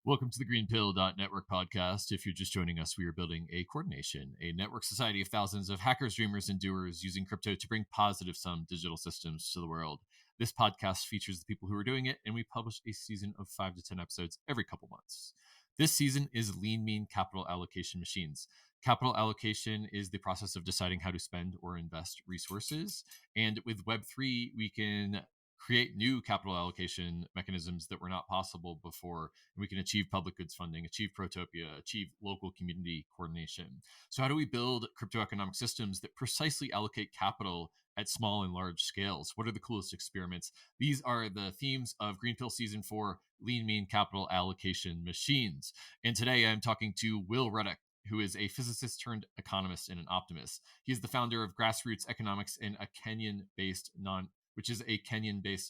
Welcome to the GreenPilled.network podcast. If you're just joining us, we are building a coordination, a network society of thousands of hackers, dreamers, and doers using crypto to bring positive sum digital systems to the world. This podcast features the people who are doing it, and we publish a season of 5 to 10 episodes every couple months. This season is Lean Mean Capital Allocation Machines. Capital allocation is the process of deciding how to spend or invest resources. And with Web3, we can create new capital allocation mechanisms that were not possible before. And we can achieve public goods funding, achieve protopia, achieve local community coordination. So how do we build crypto economic systems that precisely allocate capital at small and large scales? What are the coolest experiments? These are the themes of Greenpill Season 4, Lean Mean Capital Allocation Machines. And today I'm talking to Will Ruddick, who is a physicist turned economist and an optimist. He is the founder of Grassroots Economics and a Kenyan-based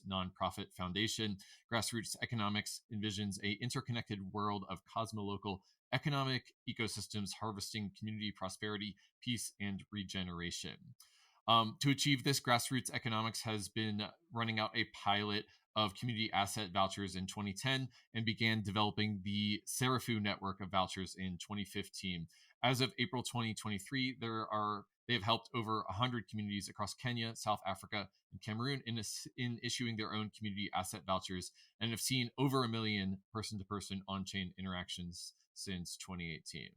nonprofit foundation. Grassroots Economics envisions a interconnected world of cosmolocal economic ecosystems harvesting community prosperity, peace, and regeneration. To achieve this, Grassroots Economics has been running out a pilot of community asset vouchers in 2010 and began developing the Sarafu network of vouchers in 2015. As of April 2023, they have helped over 100 communities across Kenya, South Africa, and Cameroon in issuing their own community asset vouchers, and have seen over 1 million person-to-person on-chain interactions since 2018.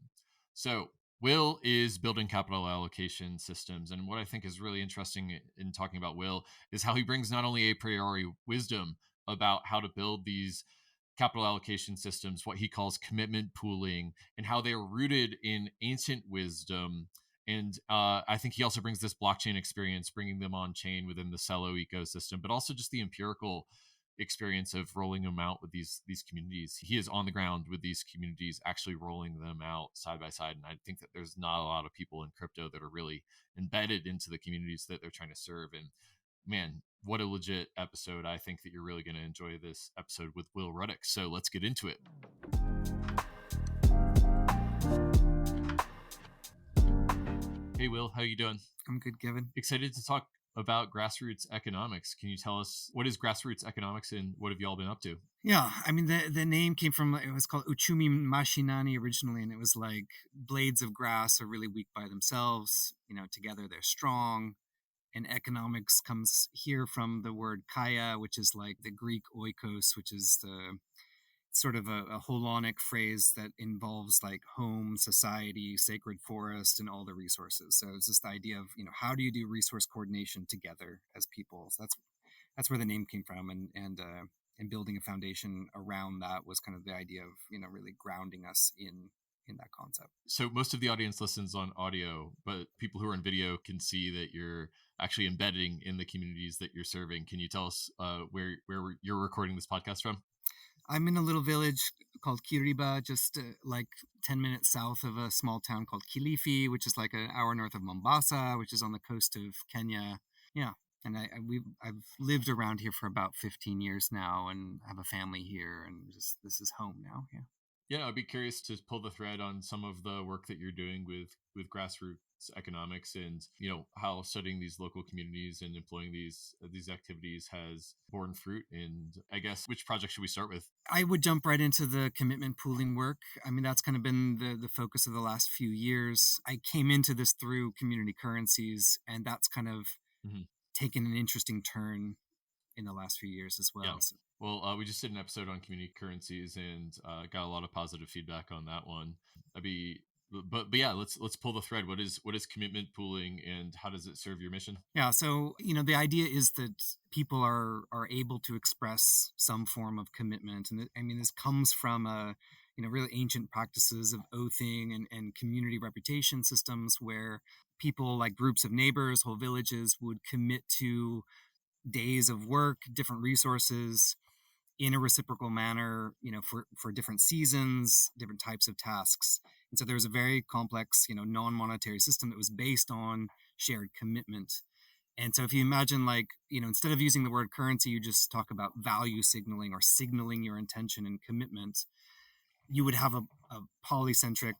So Will is building capital allocation systems. And what I think is really interesting in talking about Will is how he brings not only a priori wisdom about how to build these capital allocation systems, what he calls commitment pooling, and how they are rooted in ancient wisdom. And I think he also brings this blockchain experience, bringing them on chain within the Celo ecosystem, but also just the empirical experience of rolling them out with these communities. He is on the ground with these communities, actually rolling them out side by side. And I think that there's not a lot of people in crypto that are really embedded into the communities that they're trying to serve. And man, what a legit episode. I think that you're really going to enjoy this episode with Will Ruddick. So let's get into it. Hey, Will, how you doing? I'm good, Kevin. Excited to talk about Grassroots Economics. Can you tell us what is Grassroots Economics and what have you all been up to? Yeah, I mean, the name came from, it was called Uchumi Mashinani originally, and it was like blades of grass are really weak by themselves. Together they're strong. And economics comes here from the word kaya, which is like the Greek oikos, which is the sort of a holonic phrase that involves like home, society, sacred forest, and all the resources. So it's just the idea of, how do you do resource coordination together as people? So that's where the name came from, and building a foundation around that was kind of the idea of, really grounding us in that concept. So most of the audience listens on audio, but people who are in video can see that you're actually embedding in the communities that you're serving. Can you tell us where you're recording this podcast from? I'm in a little village called Kiriba, just like 10 minutes south of a small town called Kilifi, which is like an hour north of Mombasa, which is on the coast of Kenya. Yeah. And I've lived around here for about 15 years now and have a family here, and this is home now. Yeah. Yeah, I'd be curious to pull the thread on some of the work that you're doing with Grassroots Economics, and how studying these local communities and employing these activities has borne fruit. And I guess, which project should we start with? I would jump right into the commitment pooling work. I mean, that's kind of been the focus of the last few years. I came into this through community currencies, and that's kind of taken an interesting turn in the last few years as well. Yeah. Well, we just did an episode on community currencies and got a lot of positive feedback on that one. But yeah, let's pull the thread. What is commitment pooling, and how does it serve your mission? Yeah, so the idea is that people are able to express some form of commitment, and I mean this comes from really ancient practices of oathing and community reputation systems where people, like groups of neighbors, whole villages, would commit to days of work, different resources, in a reciprocal manner, for different seasons, different types of tasks. And so there was a very complex, non-monetary system that was based on shared commitment. And so if you imagine, like, instead of using the word currency, you just talk about value signaling or signaling your intention and commitment, you would have a polycentric,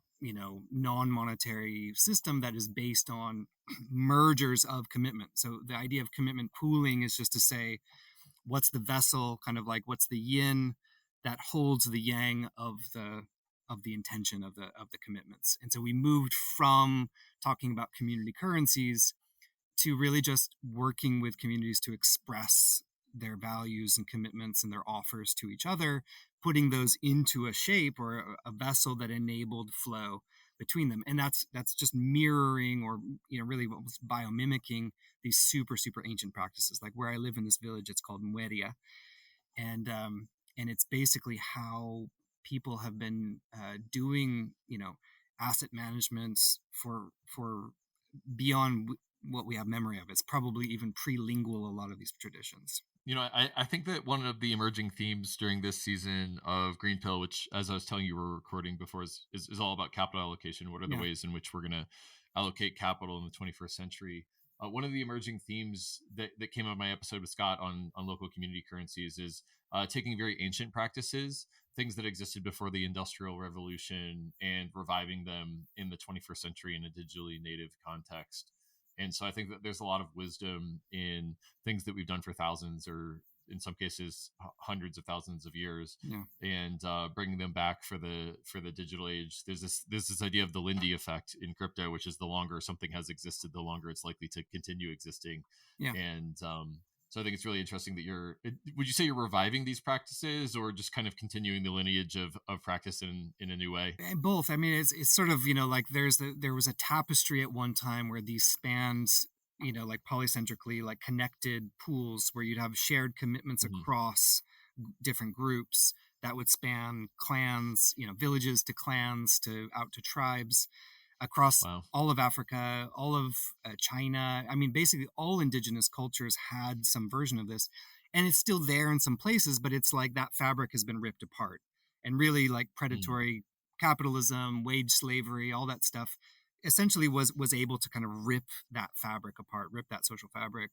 non-monetary system that is based on mergers of commitment. So the idea of commitment pooling is just to say, what's the vessel, kind of like what's the yin that holds the yang of the intention of the commitments. And so we moved from talking about community currencies to really just working with communities to express their values and commitments and their offers to each other, putting those into a shape or a vessel that enabled flow between them. And that's just mirroring, or really what was biomimicking these super ancient practices. Like where I live in this village, it's called Mueria, and it's basically how people have been doing asset management for beyond what we have memory of. It's probably even pre-lingual, a lot of these traditions. I think that one of the emerging themes during this season of Greenpill, which, as I was telling you, we're recording before, is all about capital allocation. What are the Yeah. ways in which we're going to allocate capital in the 21st century? One of the emerging themes that came out of my episode with Scott on local community currencies is taking very ancient practices, things that existed before the Industrial Revolution, and reviving them in the 21st century in a digitally native context. And so I think that there's a lot of wisdom in things that we've done for thousands, or in some cases hundreds of thousands of years, Yeah. and bringing them back for the digital age. There's this idea of the Lindy effect in crypto, which is the longer something has existed, the longer it's likely to continue existing. Yeah. And so I think it's really interesting that would you say you're reviving these practices, or just kind of continuing the lineage of practice in a new way? And both. I mean, it's sort of, like there was a tapestry at one time where these spans, like polycentrically, like connected pools where you'd have shared commitments Mm-hmm. across different groups that would span clans, villages to clans to out to tribes across Wow. all of Africa, all of China. I mean, basically all indigenous cultures had some version of this, and it's still there in some places, but it's like that fabric has been ripped apart, and really like Mm. predatory capitalism, wage slavery, all that stuff essentially was able to kind of rip that fabric apart, rip that social fabric.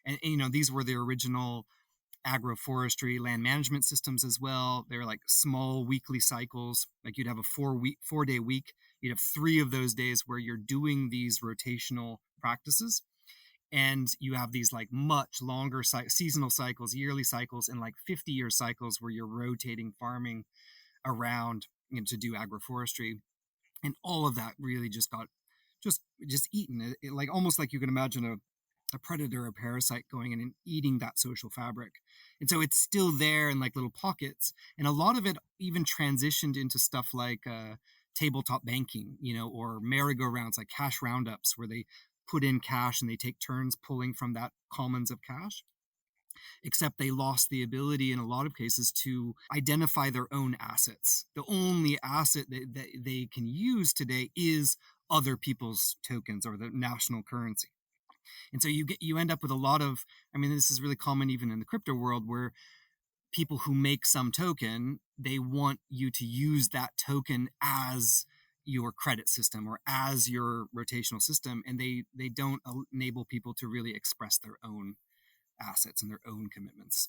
And these were the original agroforestry land management systems as well. They're like small weekly cycles. Like you'd have a 4-day week. You'd have 3 of those days where you're doing these rotational practices, and you have these like much longer seasonal cycles, yearly cycles, and like 50-year cycles where you're rotating farming around, to do agroforestry. And all of that really just got just eaten. Like almost like you can imagine a predator, a parasite going in and eating that social fabric. And so it's still there in like little pockets. And a lot of it even transitioned into stuff like tabletop banking, or merry-go-rounds, like cash roundups, where they put in cash and they take turns pulling from that commons of cash. Except they lost the ability in a lot of cases to identify their own assets. The only asset that they can use today is other people's tokens or the national currency. And so you end up with a lot of, I mean, this is really common even in the crypto world, where people who make some token, they want you to use that token as your credit system or as your rotational system, and they don't enable people to really express their own assets and their own commitments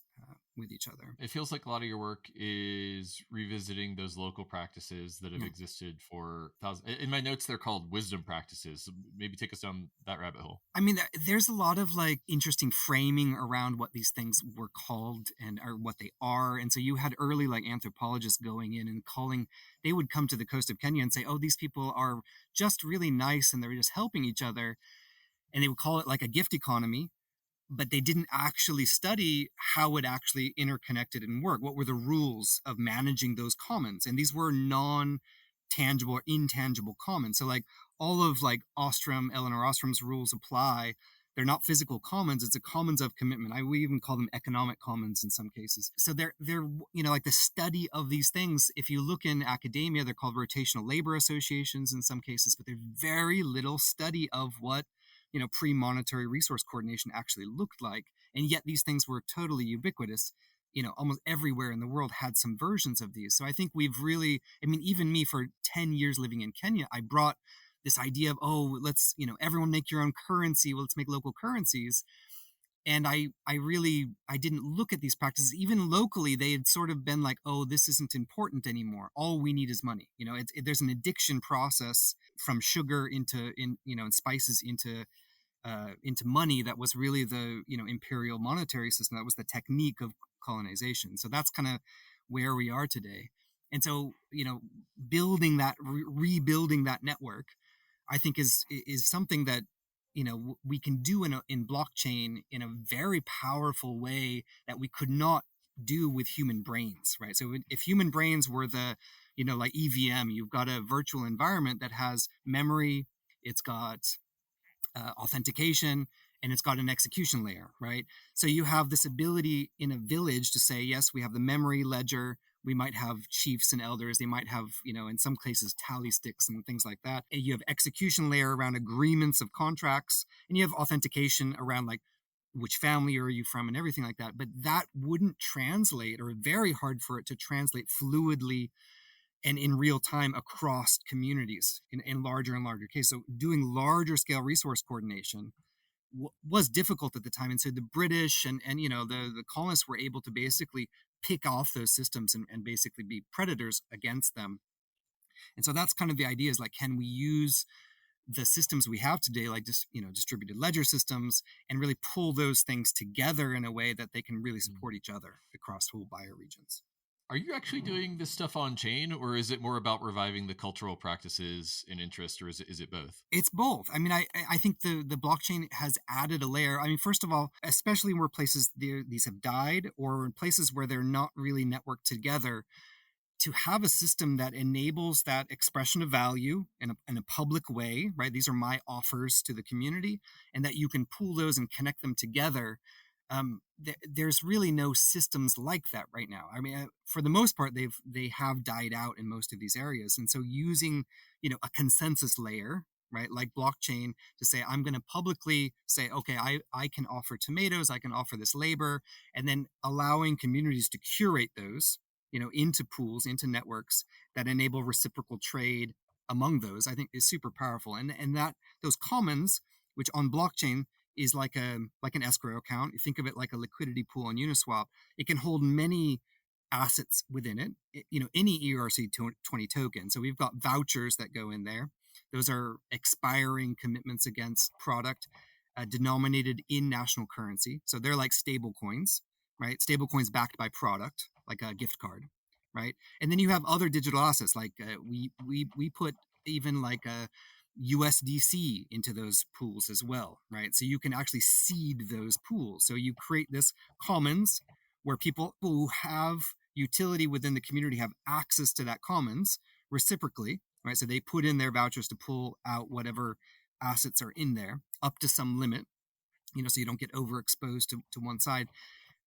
with each other. It feels like a lot of your work is revisiting those local practices that have Yeah. existed for thousands. In my notes, they're called wisdom practices. Maybe take us down that rabbit hole. I mean, there's a lot of like interesting framing around what these things were called and or what they are. And so you had early like anthropologists going in and calling, they would come to the coast of Kenya and say, oh, these people are just really nice and they're just helping each other. And they would call it like a gift economy, but they didn't actually study how it actually interconnected and worked. What were the rules of managing those commons? And these were non-tangible or intangible commons. So like all of like Eleanor Ostrom's rules apply. They're not physical commons. It's a commons of commitment. We even call them economic commons in some cases. So they're like the study of these things. If you look in academia, they're called rotational labor associations in some cases, but there's very little study of what pre-monetary resource coordination actually looked like. And yet these things were totally ubiquitous. Almost everywhere in the world had some versions of these. So I think we've really, I mean, even me for 10 years living in Kenya, I brought this idea of, oh, let's, everyone make your own currency. Well, let's make local currencies. And I didn't look at these practices. Even locally, they had sort of been like, oh, this isn't important anymore. All we need is money. There's an addiction process from sugar and spices into money that was really the imperial monetary system. That was the technique of colonization. So that's kind of where we are today. And so, building that, rebuilding that network, I think is something that we can do in blockchain in a very powerful way that we could not do with human brains, right? So if human brains were the like EVM, you've got a virtual environment that has memory, it's got authentication, and it's got an execution layer, right? So you have this ability in a village to say, yes, we have the memory ledger. We might have chiefs and elders. They might have, in some cases, tally sticks and things like that. And you have execution layer around agreements of contracts, and you have authentication around like which family are you from and everything like that. But that wouldn't translate, or very hard for it to translate fluidly and in real time across communities in larger and larger cases. So doing larger scale resource coordination was difficult at the time. And so the British and the colonists were able to basically pick off those systems and basically be predators against them. And so that's kind of the idea, is like, can we use the systems we have today, like just distributed ledger systems, and really pull those things together in a way that they can really support each other across whole bioregions. Are you actually doing this stuff on chain, or is it more about reviving the cultural practices and interest, or is it both? It's both. I mean, I think the blockchain has added a layer. I mean, first of all, especially where places these have died, or in places where they're not really networked together, to have a system that enables that expression of value in a public way, right? These are my offers to the community, and that you can pool those and connect them together. There's really no systems like that right now. I mean, for the most part, they have died out in most of these areas. And so using, a consensus layer, right, like blockchain, to say, I'm going to publicly say, okay, I can offer tomatoes, I can offer this labor, and then allowing communities to curate those, into pools, into networks that enable reciprocal trade among those, I think is super powerful. And that those commons, which on blockchain is like an escrow account. You think of it like a liquidity pool on Uniswap. It can hold many assets within it. Any ERC20 token. So we've got vouchers that go in there. Those are expiring commitments against product denominated in national currency. So they're like stable coins, right? Stable coins backed by product, like a gift card, right? And then you have other digital assets, like we put even like a USDC into those pools as well, right? So you can actually seed those pools. So you create this commons where people who have utility within the community have access to that commons reciprocally, right? So they put in their vouchers to pull out whatever assets are in there up to some limit, so you don't get overexposed to one side.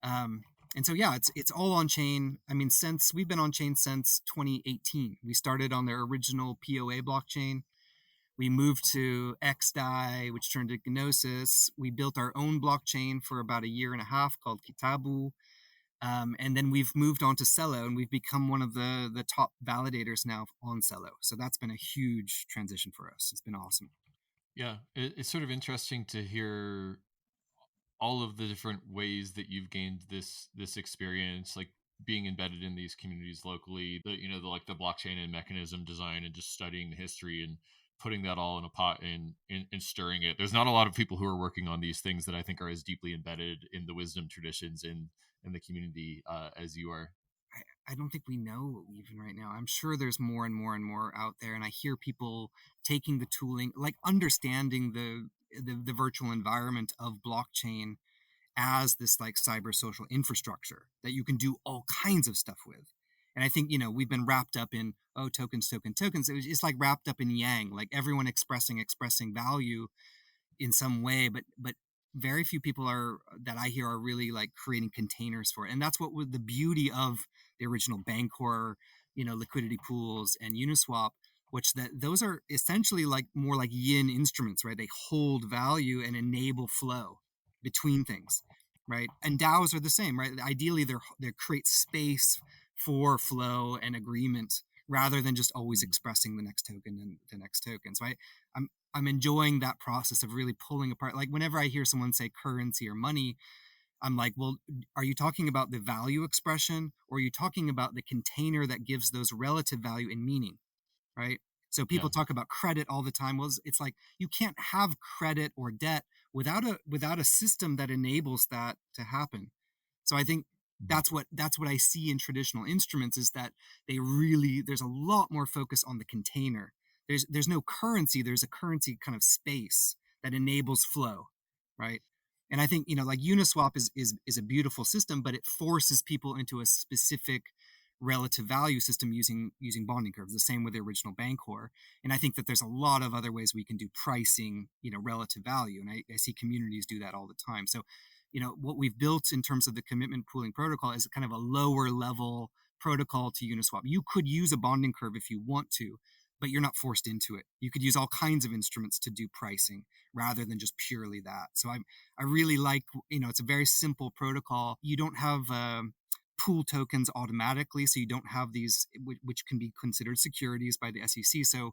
And so yeah, it's all on chain. I mean, since we've been on chain since 2018, we started on their original POA blockchain. We moved to XDAI, which turned to Gnosis. We built our own blockchain for about a year and a half called Kitabu. And then we've moved on to Celo, and we've become one of the top validators now on Celo. So that's been a huge transition for us. It's been awesome. Yeah, it's sort of interesting to hear all of the different ways that you've gained this experience, like being embedded in these communities locally, the blockchain and mechanism design, and just studying the history and putting that all in a pot and stirring it. There's not a lot of people who are working on these things that I think are as deeply embedded in the wisdom traditions in the community as you are. I don't think we know even right now. I'm sure there's more and more and more out there, and I hear people taking the tooling, like understanding the virtual environment of blockchain as this like cyber social infrastructure that you can do all kinds of stuff with. And I think, we've been wrapped up in, tokens. It's like wrapped up in yang, like everyone expressing value in some way, but very few people are that I hear are really like creating containers for it. And that's what was the beauty of the original Bancor, liquidity pools and Uniswap, which those are essentially like more like yin instruments, right? They hold value and enable flow between things, right? And DAOs are the same, right? Ideally, they create space for flow and agreement rather than just always expressing the next token and the next token. So I'm enjoying that process of really pulling apart. Like whenever I hear someone say currency or money, I'm like, well, are you talking about the value expression, or are you talking about the container that gives those relative value and meaning, right? So people Yeah. talk about credit all the time. Well, it's like you can't have credit or debt without a system that enables that to happen. So I think Mhm. That's what I see in traditional instruments, is that there's a lot more focus on the container. There's no currency, there's a currency kind of space that enables flow, right? And I think, like Uniswap is a beautiful system, but it forces people into a specific relative value system using bonding curves, the same with the original Bancor. And I think that there's a lot of other ways we can do pricing, relative value. And I see communities do that all the time. So, what we've built in terms of the commitment pooling protocol is kind of a lower level protocol to Uniswap. You could use a bonding curve if you want to, but you're not forced into it. You could use all kinds of instruments to do pricing rather than just purely that. So I really like, it's a very simple protocol. You don't have pool tokens automatically, so you don't have these, which can be considered securities by the SEC. So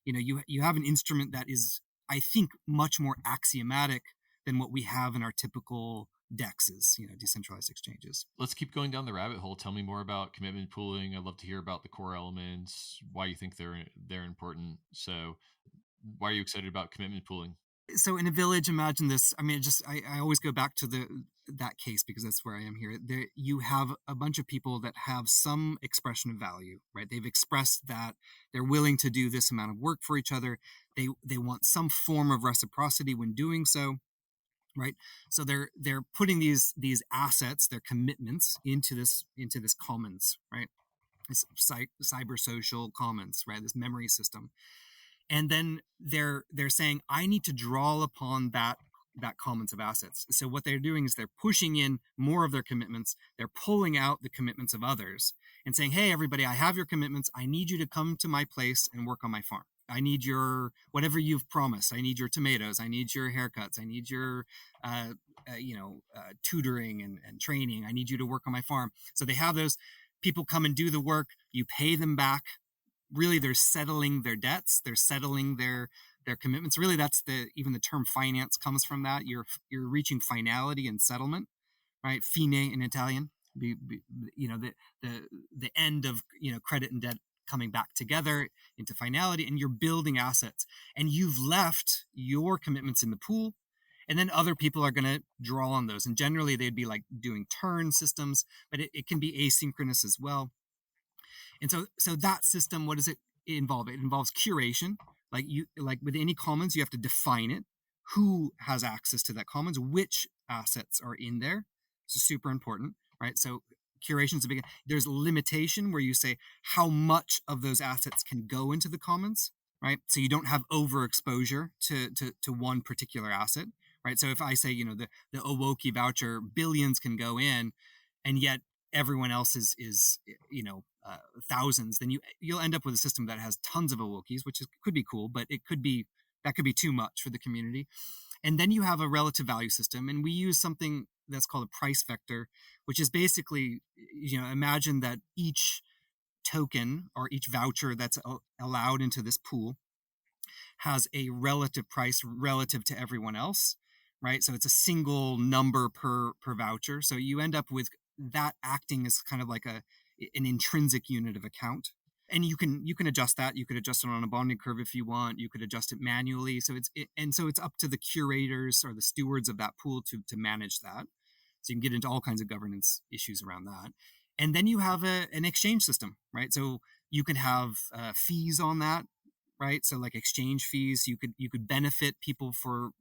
you have an instrument that is, I think, much more axiomatic than what we have in our typical dexes, decentralized exchanges. Let's keep going down the rabbit hole. Tell me more about commitment pooling. I'd love to hear about the core elements, why you think they're important. So, why are you excited about commitment pooling? So in a village, imagine this. I mean, I always go back to that case because that's where I am here. There, you have a bunch of people that have some expression of value, right? They've expressed that they're willing to do this amount of work for each other. They want some form of reciprocity when doing so, right? So they're putting these assets, their commitments, into this commons, right? This cyber social commons, right? This memory system. And then they're saying, I need to draw upon that commons of assets. So what they're doing is they're pushing in more of their commitments. They're pulling out the commitments of others and saying, hey, everybody, I have your commitments. I need you to come to my place and work on my farm. I need your whatever you've promised. I need your tomatoes. I need your haircuts. I need your tutoring and training. I need you to work on my farm. So they have those people come and do the work. You pay them back. Really, they're settling their debts. They're settling their commitments. Really, that's even the term finance comes from that. You're reaching finality and settlement, right? Fine in Italian. The end of credit and debt coming back together into finality, and you're building assets. And you've left your commitments in the pool, and then other people are going to draw on those. And generally, they'd be like doing turn systems, but it can be asynchronous as well. And so that system, what does it involve? It involves curation. Like with any commons, you have to define it. Who has access to that commons? Which assets are in there? So super important, right? So curation is a big. There's limitation where you say how much of those assets can go into the commons, right? So you don't have overexposure to one particular asset, right? So if I say the Owoki voucher billions can go in, and yet everyone else is thousands, then you'll end up with a system that has tons of Awokis, which could be cool, but that could be too much for the community. And then you have a relative value system, and we use something that's called a price vector, which is basically, imagine that each token or each voucher that's allowed into this pool has a relative price relative to everyone else, right? So it's a single number per voucher. So you end up with that acting as kind of like an intrinsic unit of account. And you can adjust that. You could adjust it on a bonding curve if you want. You could adjust it manually. So it's up to the curators or the stewards of that pool to manage that. So you can get into all kinds of governance issues around that. And then you have an exchange system, right? So you can have fees on that, right? So like exchange fees, you could benefit people for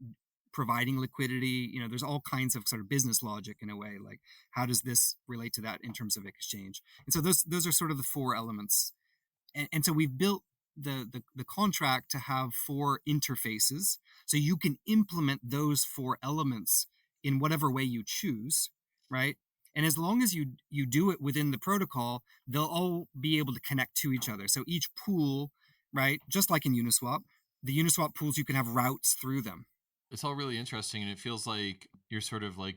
providing liquidity. There's all kinds of sort of business logic in a way, like how does this relate to that in terms of exchange? And so those are sort of the four elements. And so we've built the contract to have four interfaces, so you can implement those four elements in whatever way you choose, right? And as long as you do it within the protocol, they'll all be able to connect to each other. So each pool, right, just like in Uniswap, the Uniswap pools, you can have routes through them. It's all really interesting, and it feels like you're sort of like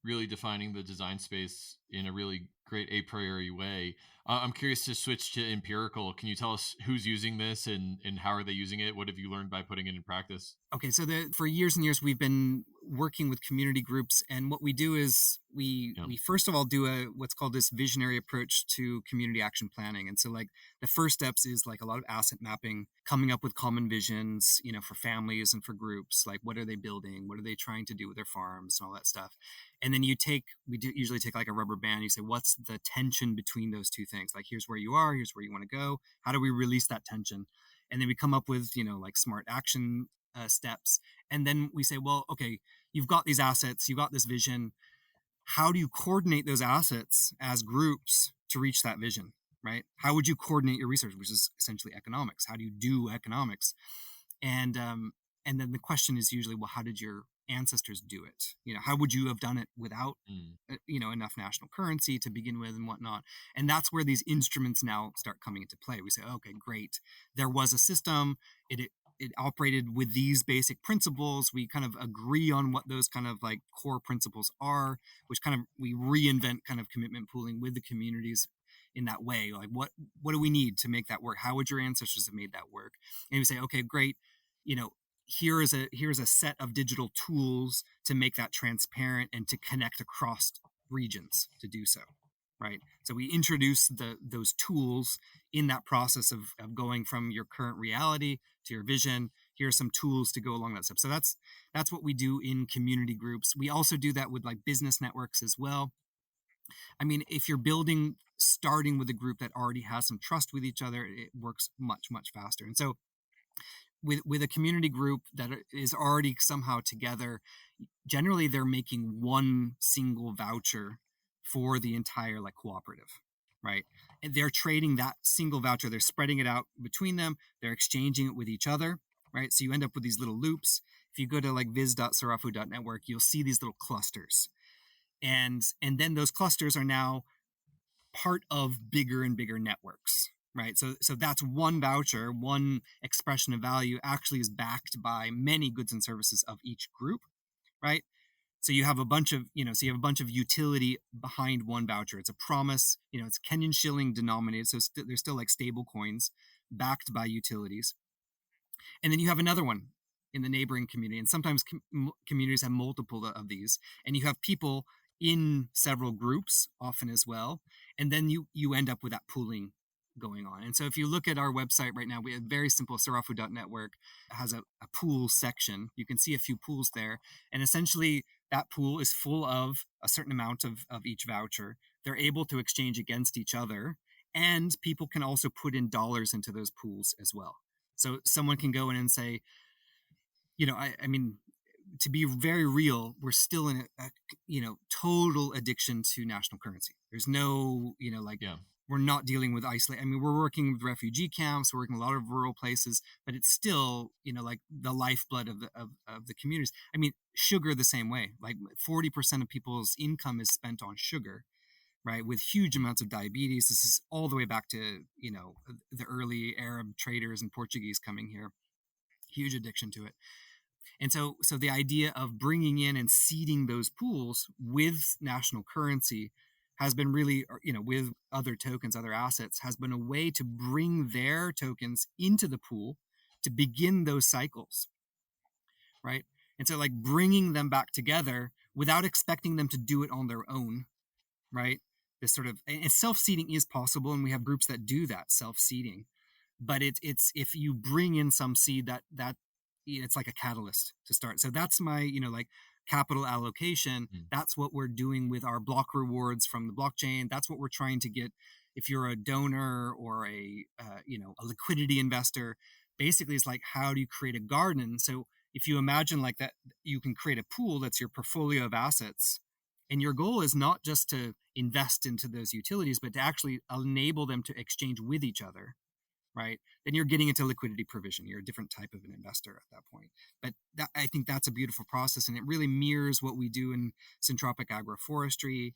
really defining the design space in a really great a priori way. I'm curious to switch to empirical. Can you tell us who's using this and how are they using it? What have you learned by putting it in practice? Okay, so for years and years we've been working with community groups, and what we do is Yeah. we first of all do a what's called this visionary approach to community action planning. And so like the first steps is like a lot of asset mapping, coming up with common visions, for families and for groups, like what are they building, what are they trying to do with their farms and all that stuff. And then we do usually take like a rubber band, you say what's the tension between those two things, like here's where you are, here's where you want to go, how do we release that tension. And then we come up with like smart action steps. And then we say, well, okay, you've got these assets, you've got this vision. How do you coordinate those assets as groups to reach that vision, right? How would you coordinate your research, which is essentially economics? How do you do economics? And then the question is usually, well, how did your ancestors do it? How would you have done it without enough national currency to begin with and whatnot? And that's where these instruments now start coming into play. We say, okay, great, there was a system, it operated with these basic principles. We kind of agree on what those kind of like core principles are, which kind of we reinvent kind of commitment pooling with the communities in that way. Like what do we need to make that work? How would your ancestors have made that work? And we say, okay, great, here's a set of digital tools to make that transparent and to connect across regions to do so, right? So we introduce those tools in that process of going from your current reality to your vision. Here are some tools to go along that step. So that's what we do in community groups. We also do that with like business networks as well. I mean, if you're starting with a group that already has some trust with each other, it works much, much faster. And so with a community group that is already somehow together, generally they're making one single voucher for the entire like cooperative, right? And they're trading that single voucher, they're spreading it out between them, they're exchanging it with each other, right? So you end up with these little loops. If you go to like viz.sarafu.network, you'll see these little clusters. And then those clusters are now part of bigger and bigger networks, right? So that's one voucher, one expression of value actually is backed by many goods and services of each group, right? So you have a bunch of, utility behind one voucher. It's a promise, it's Kenyan shilling denominated. So there's still like stable coins backed by utilities. And then you have another one in the neighboring community. And sometimes communities have multiple of these. And you have people in several groups often as well. And then you end up with that pooling going on. And so if you look at our website right now, we have very simple sarafu.network has a pool section. You can see a few pools there. And essentially that pool is full of a certain amount of each voucher. They're able to exchange against each other. And people can also put in dollars into those pools as well. So someone can go in and say, I mean, to be very real, we're still in a total addiction to national currency. There's no, we're not dealing with isolate. I mean, we're working with refugee camps, we're working in a lot of rural places, but it's still, like the lifeblood of the communities. I mean, sugar the same way. Like 40% of people's income is spent on sugar, right? With huge amounts of diabetes. This is all the way back to, the early Arab traders and Portuguese coming here. Huge addiction to it. And so the idea of bringing in and seeding those pools with national currency has been really, with other tokens, other assets, has been a way to bring their tokens into the pool to begin those cycles, right? And so like bringing them back together without expecting them to do it on their own, right? This sort of, and self-seeding is possible, and we have groups that do that self-seeding, but it's if you bring in some seed that it's like a catalyst to start. So that's my, like capital allocation. That's what we're doing with our block rewards from the blockchain. That's what we're trying to get. If you're a donor or a liquidity investor, basically it's like, how do you create a garden? So if you imagine like that, you can create a pool that's your portfolio of assets. And your goal is not just to invest into those utilities, but to actually enable them to exchange with each other, right? Then you're getting into liquidity provision. You're a different type of an investor at that point. But I think that's a beautiful process, and it really mirrors what we do in syntropic agroforestry,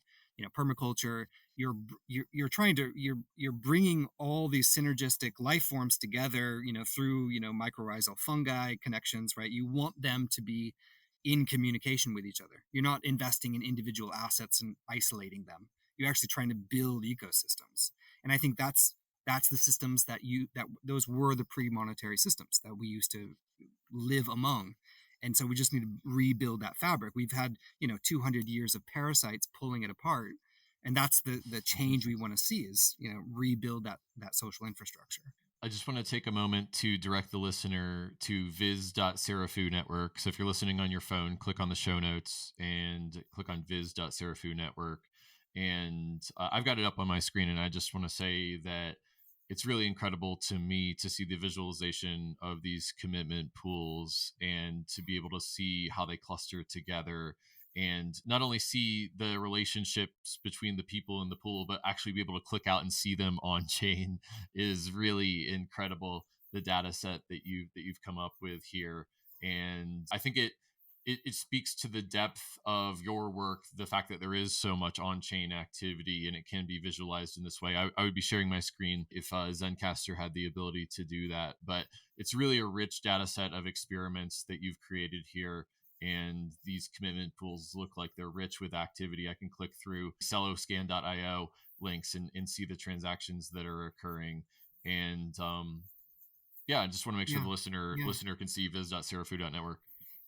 permaculture. You're bringing all these synergistic life forms together, through mycorrhizal fungi connections, right? You want them to be in communication with each other. You're not investing in individual assets and isolating them. You're actually trying to build ecosystems, and I think that's the systems that those were the pre-monetary systems that we used to live among. And so we just need to rebuild that fabric. We've had, 200 years of parasites pulling it apart. And that's the change we want to see is, rebuild that social infrastructure. I just want to take a moment to direct the listener to viz.sarafu network. So if you're listening on your phone, click on the show notes and click on viz.sarafu network. And I've got it up on my screen, and I just want to say that it's really incredible to me to see the visualization of these commitment pools and to be able to see how they cluster together, and not only see the relationships between the people in the pool, but actually be able to click out and see them on chain is really incredible. The data set that you've come up with here, and I think it speaks to the depth of your work, the fact that there is so much on-chain activity and it can be visualized in this way. I would be sharing my screen if Zencaster had the ability to do that, but it's really a rich data set of experiments that you've created here. And these commitment pools look like they're rich with activity. I can click through celloscan.io links and see the transactions that are occurring. And yeah, I just want to make sure the listener can see viz.sarafu.network.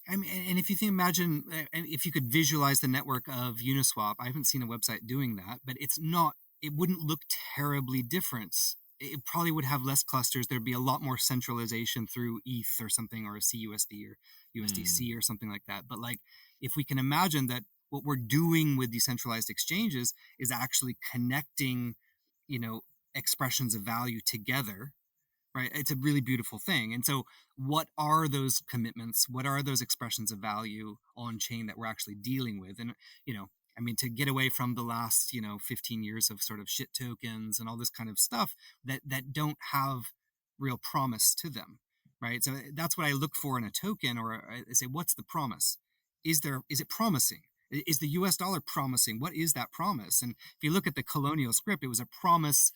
I mean, and if you imagine if you could visualize the network of Uniswap, I haven't seen a website doing that, but it wouldn't look terribly different. It probably would have less clusters. There'd be a lot more centralization through ETH or something, or a CUSD or USDC or something like that. But like, if we can imagine that what we're doing with decentralized exchanges is actually connecting, expressions of value together, right? It's a really beautiful thing. And so what are those commitments? What are those expressions of value on chain that we're actually dealing with? And, to get away from the last, 15 years of sort of shit tokens and all this kind of stuff that don't have real promise to them, right? So that's what I look for in a token, or I say, what's the promise? Is it promising? Is the US dollar promising? What is that promise? And if you look at the colonial script, it was a promise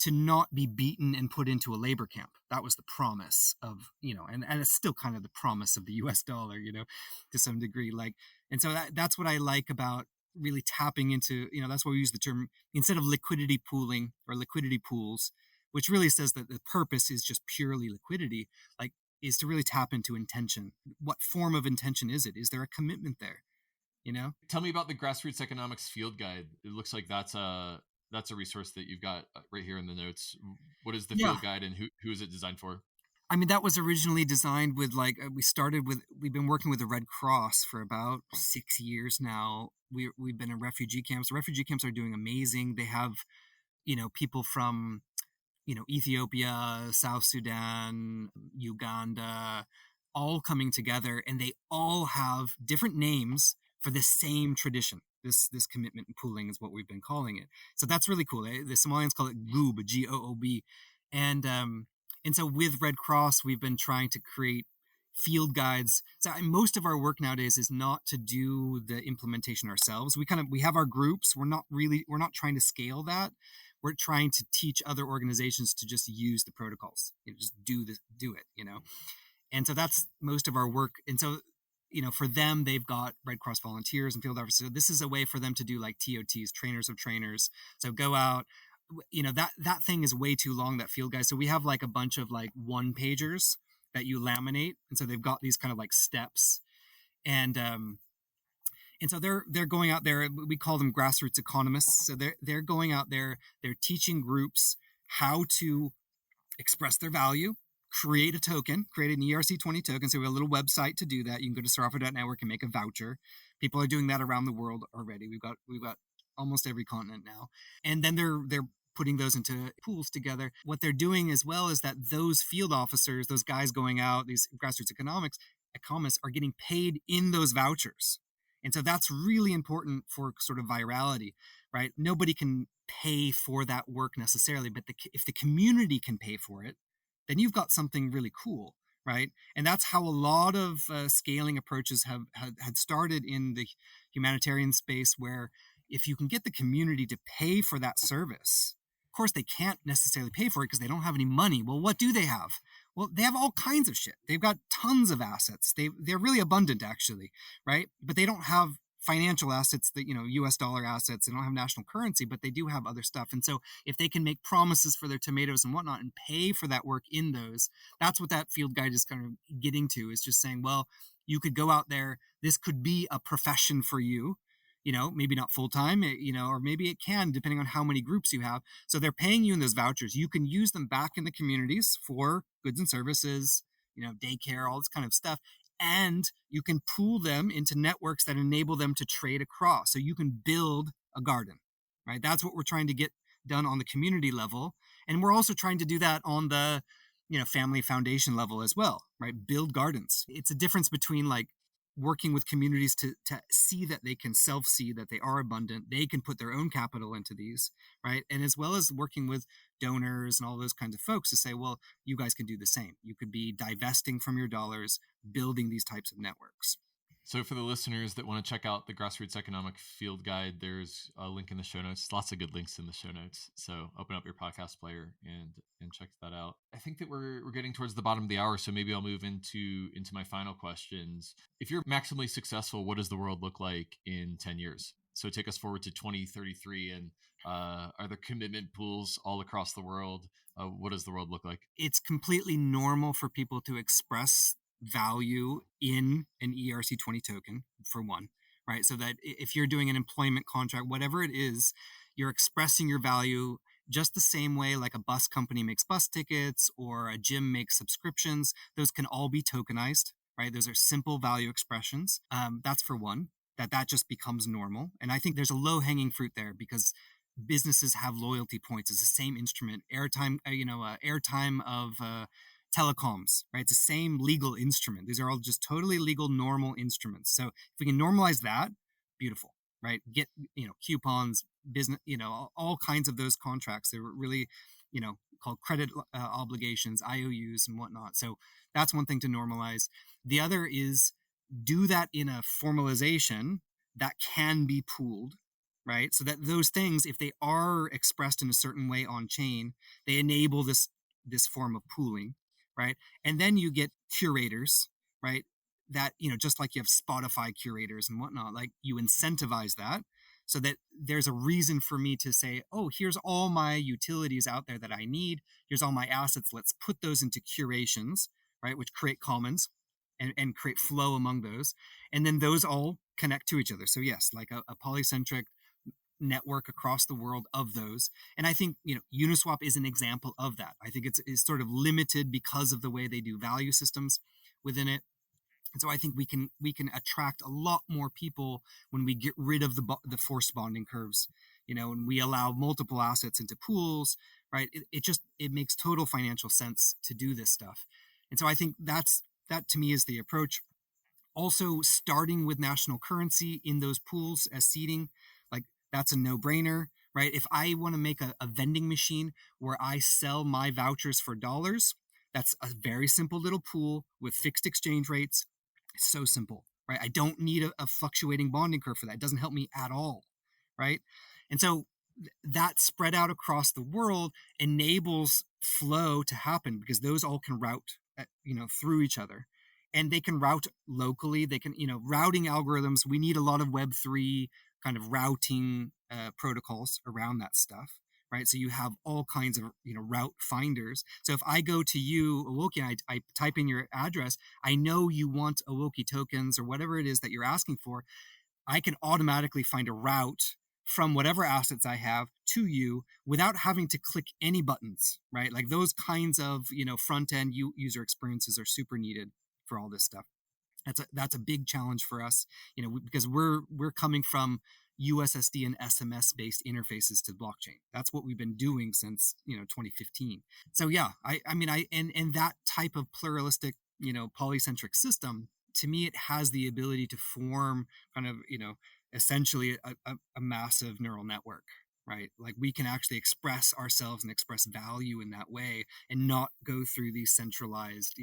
to not be beaten and put into a labor camp. That was the promise of, and it's still kind of the promise of the US dollar, to some degree. And so that's what I like about really tapping into, that's why we use the term, instead of liquidity pooling or liquidity pools, which really says that the purpose is just purely liquidity, is to really tap into intention. What form of intention is it? Is there a commitment there? Tell me about the Grassroots Economics Field Guide. It looks like that's a resource that you've got right here in the notes. What is the field guide, and who is it designed for? I mean, that was originally designed with we've been working with the Red Cross for about 6 years now. We've been in refugee camps. The refugee camps are doing amazing. They have, people from, Ethiopia, South Sudan, Uganda, all coming together, and they all have different names for the same tradition. This commitment and pooling is what we've been calling it. So that's really cool. The Somalians call it Goob, Goob. And so with Red Cross, we've been trying to create field guides. So most of our work nowadays is not to do the implementation ourselves. We have our groups. We're not trying to scale that. We're trying to teach other organizations to just use the protocols, just do it, And so that's most of our work. And so, for them, they've got Red Cross volunteers and field officers. So this is a way for them to do like TOTs, trainers of trainers. So go out, that thing is way too long, that field guide. So we have like a bunch of like one pagers that you laminate. And so they've got these kind of like steps. And so they're going out there. We call them grassroots economists. So they're going out there. They're teaching groups how to express their value, create a token, create an ERC20 token. So we have a little website to do that. You can go to sarafu.network and make a voucher. People are doing that around the world already. We've got almost every continent now. And then they're putting those into pools together. What they're doing as well is that those field officers, those guys going out, these grassroots economists are getting paid in those vouchers. And so that's really important for sort of virality, right? Nobody can pay for that work necessarily, but if the community can pay for it, then you've got something really cool, right? And that's how a lot of scaling approaches had started in the humanitarian space, where if you can get the community to pay for that service, of course they can't necessarily pay for it because they don't have any money. Well, what do they have? Well, they have all kinds of shit. They've got tons of assets. They're really abundant, actually, right? But they don't have financial assets that, US dollar assets. They don't have national currency, but they do have other stuff. And so if they can make promises for their tomatoes and whatnot and pay for that work in those, that's what that field guide is kind of getting to, is just saying, well, you could go out there. This could be a profession for you, maybe not full time, or maybe it can, depending on how many groups you have. So they're paying you in those vouchers. You can use them back in the communities for goods and services, daycare, all this kind of stuff. And you can pool them into networks that enable them to trade across. So you can build a garden, right? That's what we're trying to get done on the community level. And we're also trying to do that on the, family foundation level as well, right? Build gardens. It's a difference between like working with communities to see that they can self-see that they are abundant. They can put their own capital into these, right? And as well as working with donors and all those kinds of folks to say, well, you guys can do the same. You could be divesting from your dollars, building these types of networks. So for the listeners that want to check out the Grassroots Economic Field Guide, there's a link in the show notes. Lots of good links in the show notes. So open up your podcast player and check that out. I think that we're getting towards the bottom of the hour, so maybe I'll move into my final questions. If you're maximally successful, what does the world look like in 10 years? So take us forward to 2033, and are there commitment pools all across the world? What does the world look like? It's completely normal for people to express value in an ERC20 token, for one, right? So that if you're doing an employment contract, whatever it is, you're expressing your value just the same way like a bus company makes bus tickets or a gym makes subscriptions. Those can all be tokenized, right? Those are simple value expressions. That's for one, that just becomes normal. And I think there's a low hanging fruit there because businesses have loyalty points. It's the same instrument. Airtime of telecoms, right? It's the same legal instrument. These are all just totally legal, normal instruments. So if we can normalize that, beautiful, right? Get, coupons, business, all kinds of those contracts. They're really, called credit obligations, IOUs and whatnot. So that's one thing to normalize. The other is do that in a formalization that can be pooled, right? So that those things, if they are expressed in a certain way on chain, they enable this form of pooling, right? And then you get curators, right? That, just like you have Spotify curators and whatnot, like you incentivize that so that there's a reason for me to say, oh, here's all my utilities out there that I need. Here's all my assets. Let's put those into curations, right? Which create commons and create flow among those. And then those all connect to each other. So yes, like a polycentric network across the world of those. And I think, Uniswap is an example of that. I think it's sort of limited because of the way they do value systems within it. And so I think we can attract a lot more people when we get rid of the forced bonding curves, and we allow multiple assets into pools, right? It makes total financial sense to do this stuff. And so I think that to me is the approach. Also starting with national currency in those pools as seeding, like that's a no-brainer, right? If I want to make a vending machine where I sell my vouchers for dollars, that's a very simple little pool with fixed exchange rates. It's so simple, right? I don't need a fluctuating bonding curve for that. It doesn't help me at all, right? And so that spread out across the world enables flow to happen because those all can route, through each other. And they can route locally. They can, routing algorithms. We need a lot of Web3 kind of routing protocols around that stuff, right? So you have all kinds of, route finders. So if I go to you, Awoki, and I type in your address, I know you want Awoki tokens or whatever it is that you're asking for. I can automatically find a route from whatever assets I have to you without having to click any buttons, right? Like those kinds of, front end user experiences are super needed for all this stuff. That's a big challenge for us, because we're coming from USSD and SMS based interfaces to blockchain. That's what we've been doing since 2015. So yeah, and that type of pluralistic, polycentric system, to me, it has the ability to form kind of essentially a massive neural network, right? Like we can actually express ourselves and express value in that way and not go through these centralized,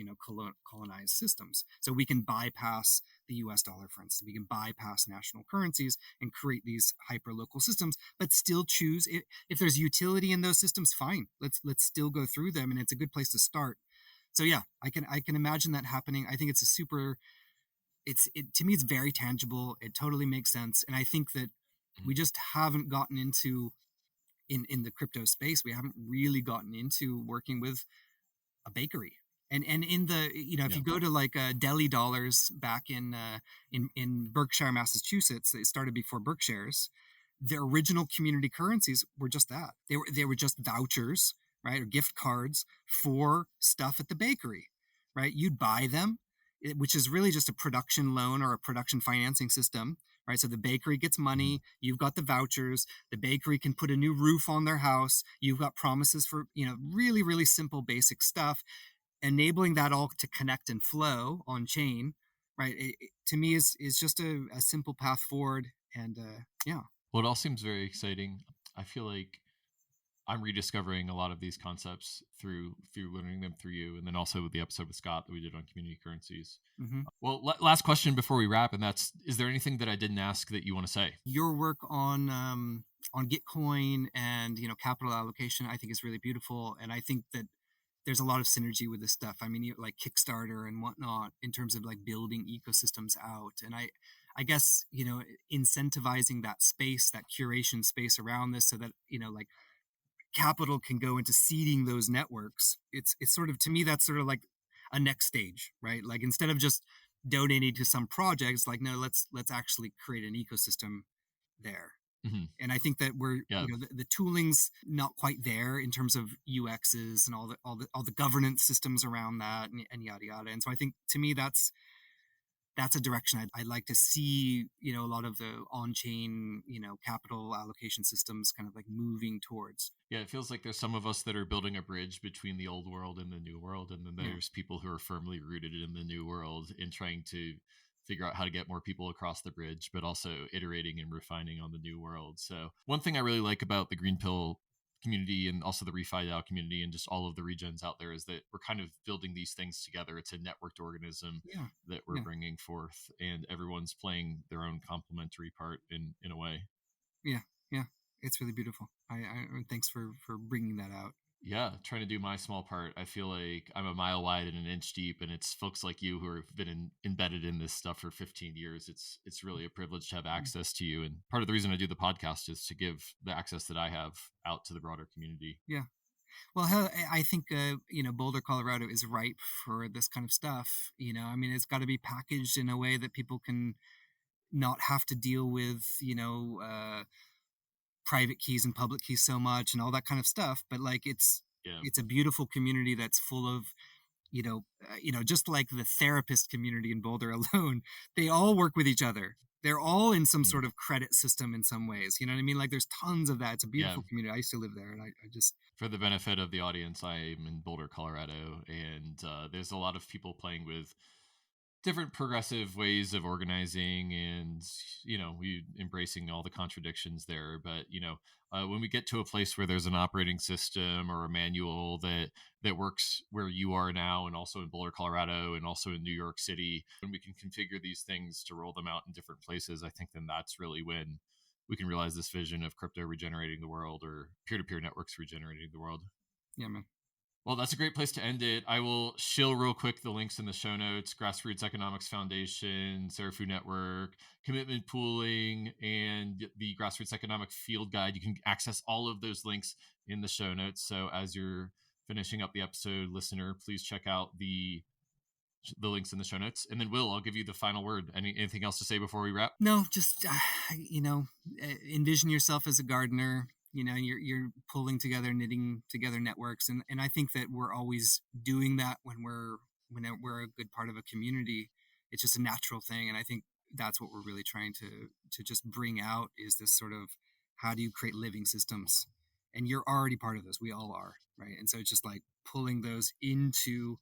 colonized systems. So we can bypass the US dollar, for instance. We can bypass national currencies and create these hyper local systems, but still choose if there's utility in those systems, fine. Let's still go through them. And it's a good place to start. So yeah, I can imagine that happening. I think it's to me, it's very tangible. It totally makes sense. And I think that we just haven't gotten into, in the crypto space, we haven't really gotten into working with a bakery, And in the, if Yeah. you go to like Delhi dollars back in Berkshire, Massachusetts, they started before Berkshires. The original community currencies were just that. They were just vouchers, right, or gift cards for stuff at the bakery, right? You'd buy them, which is really just a production loan or a production financing system, right? So the bakery gets Mhm. money, you've got the vouchers, the bakery can put a new roof on their house, you've got promises for, really, really simple, basic stuff. Enabling that all to connect and flow on chain, right? To me is just a simple path forward, and yeah. Well, it all seems very exciting. I feel like I'm rediscovering a lot of these concepts through learning them through you, and then also with the episode with Scott that we did on community currencies. Hmm. Well, last question before we wrap, and that's: is there anything that I didn't ask that you want to say? Your work on Gitcoin and capital allocation, I think is really beautiful, and I think that there's a lot of synergy with this stuff. I mean, like Kickstarter and whatnot, in terms of like building ecosystems out, and I guess incentivizing that space, that curation space around this, so that like capital can go into seeding those networks. It's sort of, to me, that's sort of like a next stage, right? Like, instead of just donating to some projects, like, no, let's actually create an ecosystem there. Hmm. And I think that we're, Yeah. the tooling's not quite there in terms of UXs and all the governance systems around that, and yada yada. And so I think, to me, that's a direction I'd like to see, a lot of the on-chain, capital allocation systems kind of like moving towards. Yeah, it feels like there's some of us that are building a bridge between the old world and the new world, and then Yeah. there's people who are firmly rooted in the new world and trying to figure out how to get more people across the bridge, but also iterating and refining on the new world. So one thing I really like about the Green Pill community and also the refi DAO community and just all of the regens out there is that we're kind of building these things together. It's a networked organism Yeah. that we're Yeah. bringing forth, and everyone's playing their own complementary part in a way. Yeah. Yeah. It's really beautiful. Thanks for bringing that out. Yeah, trying to do my small part. I feel like I'm a mile wide and an inch deep, and it's folks like you who have been embedded in this stuff for 15 years. It's really a privilege to have Mm. access to you, and part of the reason I do the podcast is to give the access that I have out to the broader community. Yeah. Well, hell, I think Boulder, Colorado is ripe for this kind of stuff. I mean, it's got to be packaged in a way that people can not have to deal with private keys and public keys so much and all that kind of stuff. But like, Yeah, it's a beautiful community that's full of just like the therapist community in Boulder alone, they all work with each other. They're all in some mm, sort of credit system in some ways. You know what I mean? Like, there's tons of that. It's a yeah. beautiful community. I used to live there, and I just, For the benefit of the audience, I'm in Boulder, Colorado, and there's a lot of people playing with different progressive ways of organizing, and we embracing all the contradictions there. But when we get to a place where there's an operating system or a manual that works where you are now, and also in Boulder, Colorado, and also in New York City, when we can configure these things to roll them out in different places, I think then that's really when we can realize this vision of crypto regenerating the world, or peer-to-peer networks regenerating the world. yeah, man. Well, that's a great place to end it. I will shill real quick the links in the show notes: Grassroots Economics Foundation, Sarafu Network, Commitment Pooling, and the Grassroots Economic Field Guide. You can access all of those links in the show notes. So as you're finishing up the episode, listener, please check out the links in the show notes. And then, Will, I'll give you the final word. Anything else to say before we wrap? No, just envision yourself as a gardener. You're pulling together, knitting together networks, and I think that we're always doing that when we're a good part of a community. It's just a natural thing, and I think that's what we're really trying to just bring out, is this sort of, how do you create living systems? And you're already part of this. We all are, right? And so it's just like pulling those into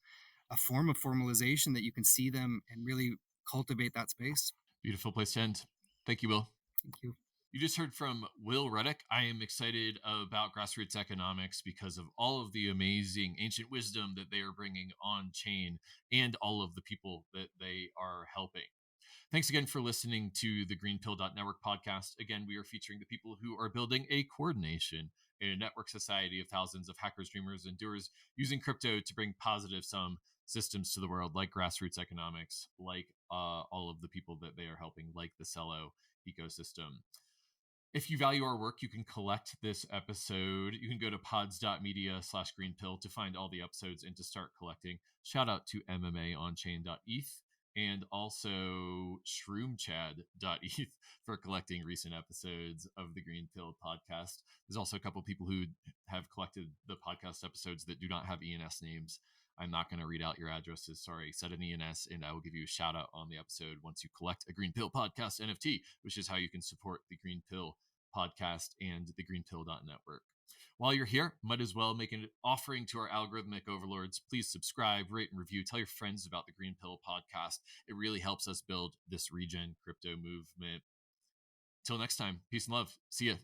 a form of formalization that you can see them and really cultivate that space. Beautiful place to end. Thank you, Will. Thank you. You just heard from Will Ruddick. I am excited about Grassroots Economics because of all of the amazing ancient wisdom that they are bringing on chain, and all of the people that they are helping. Thanks again for listening to the Network podcast. Again, we are featuring the people who are building a coordination in a network society of thousands of hackers, dreamers, and doers using crypto to bring positive sum systems to the world, like Grassroots Economics, like all of the people that they are helping, like the Cello ecosystem. If you value our work, you can collect this episode. You can go to pods.media/greenpill to find all the episodes and to start collecting. Shout out to MMAonchain.eth and also shroomchad.eth for collecting recent episodes of the Greenpilled podcast. There's also a couple of people who have collected the podcast episodes that do not have ENS names. I'm not going to read out your addresses. Sorry, set an ENS, and I will give you a shout out on the episode once you collect a Greenpill podcast NFT, which is how you can support the Greenpill podcast and the Greenpill.network. While you're here, might as well make an offering to our algorithmic overlords. Please subscribe, rate, and review. Tell your friends about the Greenpill podcast. It really helps us build this regen crypto movement. Till next time, peace and love. See ya.